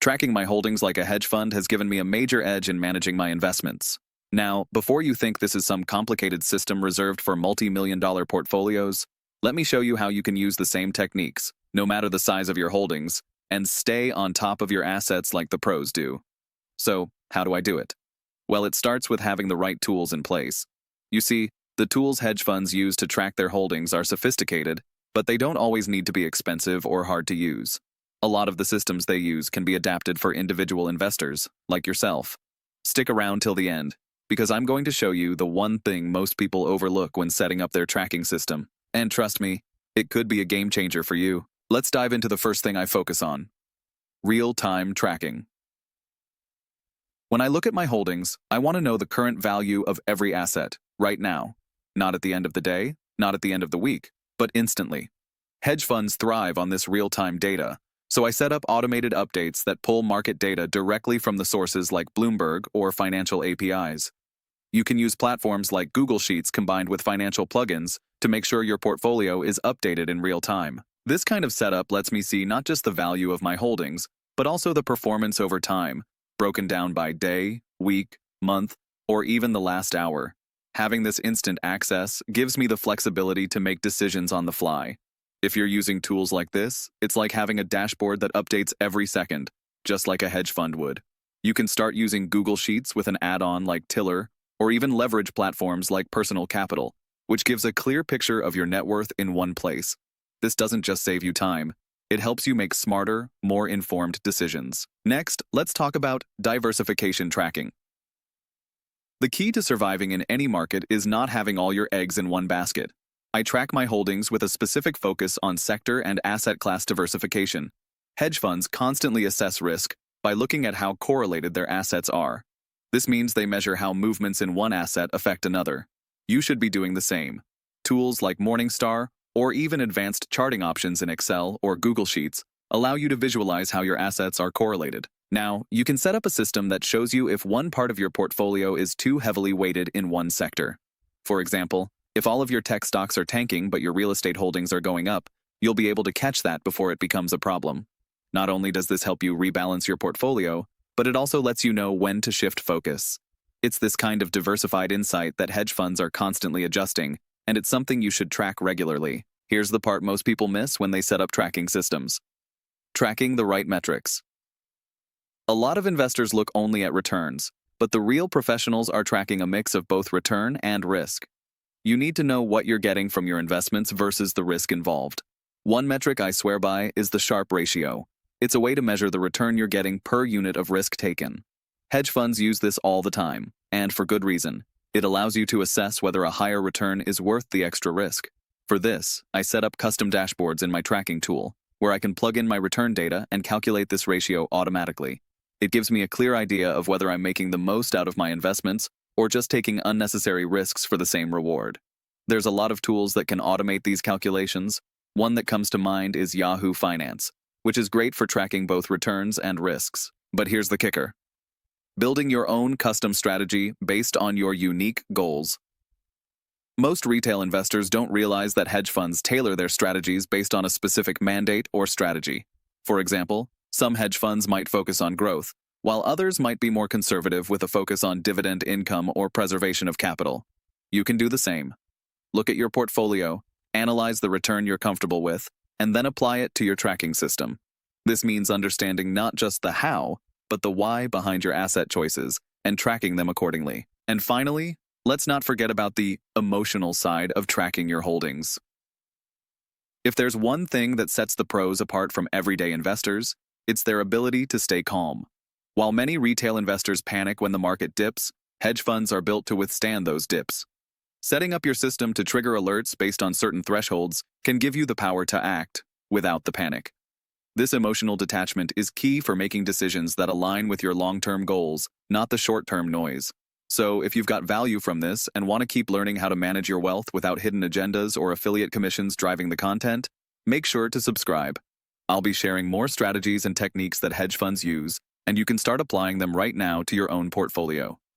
Tracking my holdings like a hedge fund has given me a major edge in managing my investments. Now, before you think this is some complicated system reserved for multi-million-dollar portfolios, let me show you how you can use the same techniques, no matter the size of your holdings, and stay on top of your assets like the pros do. So, how do I do it? Well, it starts with having the right tools in place. You see, the tools hedge funds use to track their holdings are sophisticated, but they don't always need to be expensive or hard to use. A lot of the systems they use can be adapted for individual investors, like yourself. Stick around till the end, because I'm going to show you the one thing most people overlook when setting up their tracking system. And trust me, it could be a game changer for you. Let's dive into the first thing I focus on: real-time tracking. When I look at my holdings, I want to know the current value of every asset, right now. Not at the end of the day, not at the end of the week, but instantly. Hedge funds thrive on this real-time data, so I set up automated updates that pull market data directly from the sources like Bloomberg or financial APIs. You can use platforms like Google Sheets combined with financial plugins to make sure your portfolio is updated in real time. This kind of setup lets me see not just the value of my holdings, but also the performance over time, broken down by day, week, month, or even the last hour. Having this instant access gives me the flexibility to make decisions on the fly. If you're using tools like this, it's like having a dashboard that updates every second, just like a hedge fund would. You can start using Google Sheets with an add-on like Tiller, or even leverage platforms like Personal Capital, which gives a clear picture of your net worth in one place. This doesn't just save you time, it helps you make smarter, more informed decisions. Next, let's talk about diversification tracking. The key to surviving in any market is not having all your eggs in one basket. I track my holdings with a specific focus on sector and asset class diversification. Hedge funds constantly assess risk by looking at how correlated their assets are. This means they measure how movements in one asset affect another. You should be doing the same. Tools like Morningstar, or even advanced charting options in Excel or Google Sheets, allow you to visualize how your assets are correlated. Now, you can set up a system that shows you if one part of your portfolio is too heavily weighted in one sector. For example, if all of your tech stocks are tanking but your real estate holdings are going up, you'll be able to catch that before it becomes a problem. Not only does this help you rebalance your portfolio, but it also lets you know when to shift focus. It's this kind of diversified insight that hedge funds are constantly adjusting, and it's something you should track regularly. Here's the part most people miss when they set up tracking systems: tracking the right metrics. A lot of investors look only at returns, but the real professionals are tracking a mix of both return and risk. You need to know what you're getting from your investments versus the risk involved. One metric I swear by is the Sharpe ratio. It's a way to measure the return you're getting per unit of risk taken. Hedge funds use this all the time, and for good reason. It allows you to assess whether a higher return is worth the extra risk. For this, I set up custom dashboards in my tracking tool, where I can plug in my return data and calculate this ratio automatically. It gives me a clear idea of whether I'm making the most out of my investments or just taking unnecessary risks for the same reward. There's a lot of tools that can automate these calculations. One that comes to mind is Yahoo Finance, which is great for tracking both returns and risks. But here's the kicker: building your own custom strategy based on your unique goals. Most retail investors don't realize that hedge funds tailor their strategies based on a specific mandate or strategy. For example, some hedge funds might focus on growth, while others might be more conservative with a focus on dividend income or preservation of capital. You can do the same. Look at your portfolio, analyze the return you're comfortable with, and then apply it to your tracking system. This means understanding not just the how, but the why behind your asset choices, and tracking them accordingly. And finally, let's not forget about the emotional side of tracking your holdings. If there's one thing that sets the pros apart from everyday investors, it's their ability to stay calm. While many retail investors panic when the market dips, hedge funds are built to withstand those dips. Setting up your system to trigger alerts based on certain thresholds can give you the power to act without the panic. This emotional detachment is key for making decisions that align with your long-term goals, not the short-term noise. So, if you've got value from this and want to keep learning how to manage your wealth without hidden agendas or affiliate commissions driving the content, make sure to subscribe. I'll be sharing more strategies and techniques that hedge funds use, and you can start applying them right now to your own portfolio.